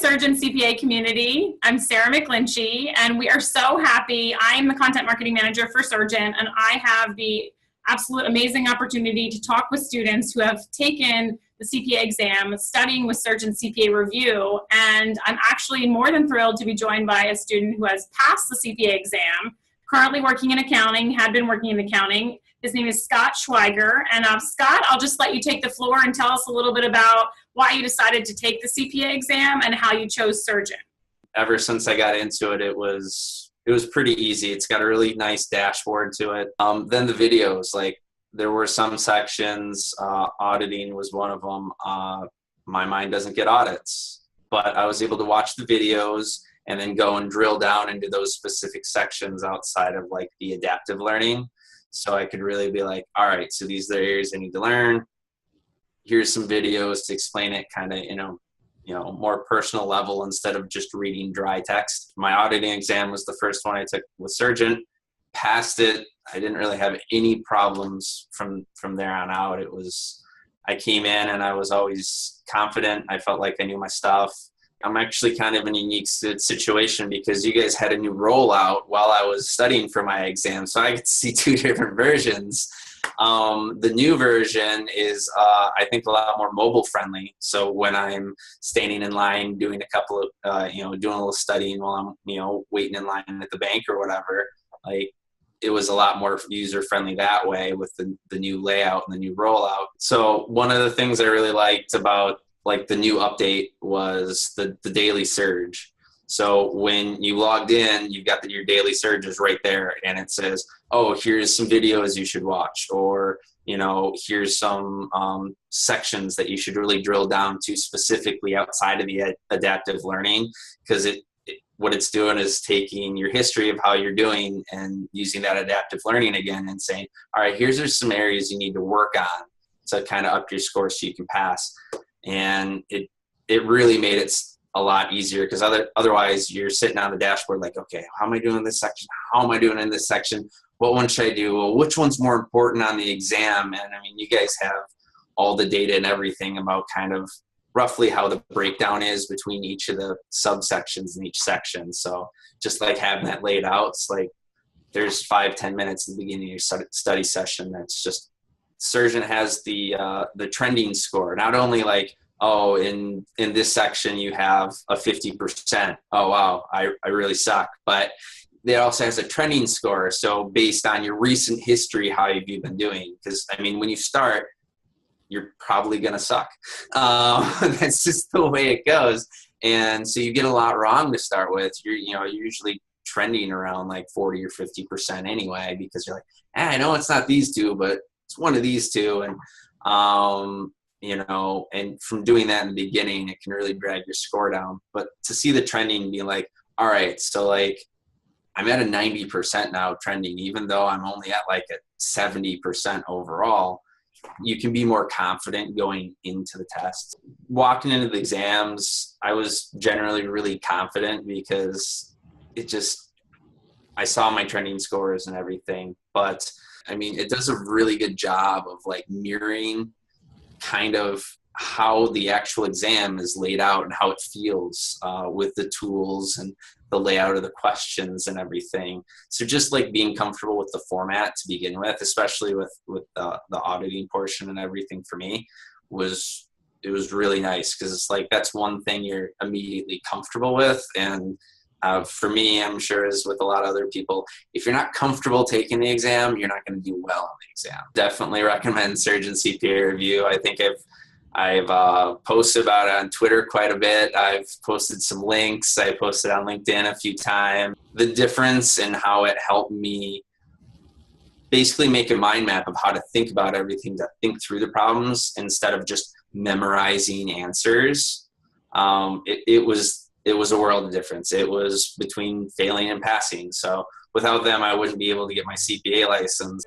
Surgent CPA community. I'm Sarah McClinchy, and we are so happy. I'm the content marketing manager for Surgent, and I have the absolute amazing opportunity to talk with students who have taken the CPA exam, studying with Surgent CPA Review, and I'm actually more than thrilled to be joined by a student who has passed the CPA exam, currently working in accounting, had been working in accounting. His name is Scott Schweiger. And Scott, I'll just let you take the floor and tell us a little bit about why you decided to take the CPA exam and how you chose Surgent. Ever since I got into it, it was pretty easy. It's got a really nice dashboard to it. Then the videos, like there were some sections, auditing was one of them. My mind doesn't get audits, but I was able to watch the videos and then go and drill down into those specific sections outside of like the adaptive learning. So I could really be like, all right, so these are the areas I need to learn. Here's some videos to explain it kind of, more personal level instead of just reading dry text. My auditing exam was the first one I took with Surgent. Passed it. I didn't really have any problems from there on out. I came in and I was always confident. I felt like I knew my stuff. I'm actually kind of in a unique situation because you guys had a new rollout while I was studying for my exam, so I could see two different versions. The new version is, I think, a lot more mobile friendly. So when I'm standing in line doing a couple of, doing a little studying while I'm, waiting in line at the bank or whatever, like it was a lot more user friendly that way with the new layout and the new rollout. So one of the things I really liked about like the new update was the daily surge. So when you logged in, you've got your daily surges right there, and it says, oh, here's some videos you should watch, or here's some sections that you should really drill down to specifically outside of the adaptive learning, because what it's doing is taking your history of how you're doing and using that adaptive learning again and saying, all right, here's some areas you need to work on to kind of up your score so you can pass. And it really made it a lot easier, because otherwise you're sitting on the dashboard like, okay, how am I doing in this section? How am I doing in this section? What one should I do? Well, which one's more important on the exam? And I mean, you guys have all the data and everything about kind of roughly how the breakdown is between each of the subsections in each section. So just like having that laid out, it's like there's 5-10 minutes at the beginning of your study session. That's just, Surgent has the trending score. Not only like, oh, in this section you have a 50%. Oh, wow, I really suck. But it also has a trending score. So based on your recent history, how have you been doing? Because, I mean, when you start, you're probably going to suck. That's just the way it goes. And so you get a lot wrong to start with. You're usually trending around like 40 or 50% anyway, because you're like, I know it's not these two, but it's one of these two. And, and from doing that in the beginning, it can really drag your score down. But to see the trending and be like, all right, so like I'm at a 90% now trending, even though I'm only at like a 70% overall, you can be more confident going into the test. Walking into the exams, I was generally really confident because I saw my trending scores and everything. But I mean, it does a really good job of like mirroring kind of how the actual exam is laid out and how it feels with the tools and the layout of the questions and everything. So just like being comfortable with the format to begin with, especially with the auditing portion and everything, for me was really nice, because it's like that's one thing you're immediately comfortable with. And for me, I'm sure as with a lot of other people, if you're not comfortable taking the exam, you're not going to do well on the exam. Definitely recommend Surgent CPA Review. I think I've posted about it on Twitter quite a bit. I've posted some links. I posted on LinkedIn a few times. The difference in how it helped me basically make a mind map of how to think about everything, to think through the problems instead of just memorizing answers. It was a world of difference. It was between failing and passing. So without them, I wouldn't be able to get my CPA license.